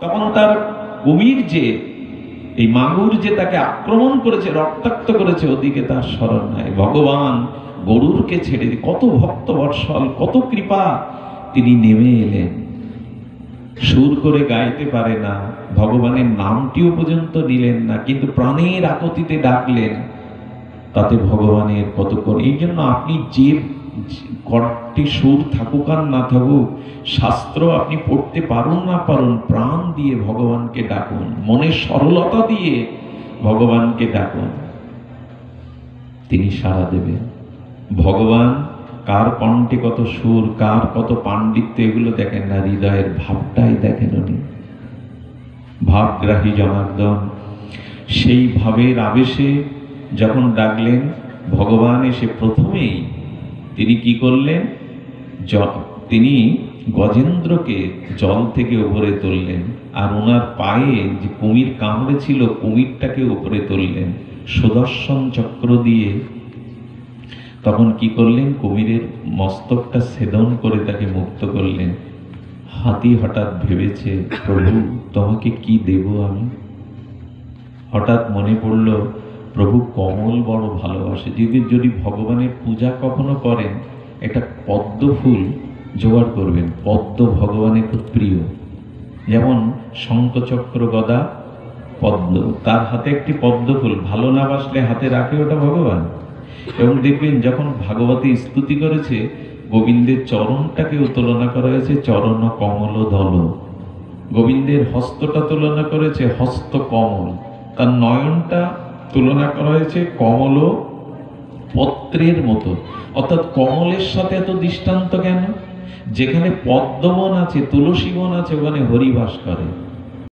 তখন তার কুমির যে এই মাগুর যে তাকে আক্রমণ করেছে, রক্তাক্ত করেছে, ওদিকে তার স্মরণ নাই। ভগবান গরুরকে ছেড়ে দিয়ে, কত ভক্ত বৎসল, কত কৃপা, তিনি নেমে এলেন। সুর করে গাইতে পারে না, ভগবানের নামটিও পর্যন্ত নিলেন না, কিন্তু প্রাণের আকুতিতে ডাকলেন। তাতে ভগবানের কত কোন। এই জন্য আপনি যে কটি সুর থাকুক আর না থাকুক, শাস্ত্র আপনি পড়তে পারুন না পারুন, প্রাণ দিয়ে ভগবানকে ডাকুন, মনের সরলতা দিয়ে ভগবানকে ডাকুন, তিনি সাড়া দেবেন। ভগবান কার কণ্ঠে কত সুর, কার কত পাণ্ডিত্য, এগুলো দেখেন না, হৃদয়ের ভাবটাই দেখেন উনি। ভাবগ্রাহী জনার্দন। সেই ভাবের আবেশে যখন ডাকলেন, ভগবান এসে প্রথমেই তিনি কি করলেন, তিনি গজেন্দ্রকে জল থেকে উপরে তুললেন, আর ওনার পায়ে যে কুমির কামড়েছিল, কুমিরটাকে উপরে তুললেন সুদর্শন চক্র দিয়ে। তখন কি করলেন, কুমিরের মস্তকটা ছেদন করে তাকে মুক্ত করলেন। হাতি হঠাৎ ভেবেছে, প্রভু তোমাকে কি দেব আমি। হঠাৎ মনে পড়ল, প্রভু কমল বড় ভালোবাসে। যদি ভগবানের পূজা কখনো করেন, একটা পদ্ম ফুল জোগাড় করবেন। পদ্ম ভগবানের খুব প্রিয়। যেমন শঙ্খচক্র গদা পদ্ম, তার হাতে একটি পদ্ম ফুল, ভালো না বাসলে হাতে রাখে ওটা ভগবান। এবং দেখবেন যখন ভাগবতী স্তুতি করেছে, গোবিন্দের চরণটাকেও তুলনা করা হয়েছে চরণ কমল দল। গোবিন্দের হস্তটা তুলনা করেছে হস্ত কমল, তার নয়নটা তুলনা করা হয়েছে কমল পত্রের মতো। অর্থাৎ কমলের সাথে এত দৃষ্টান্ত কেন? যেখানে পদ্মবন আছে, তুলসী বন আছে, ওখানে হরিবাস করে।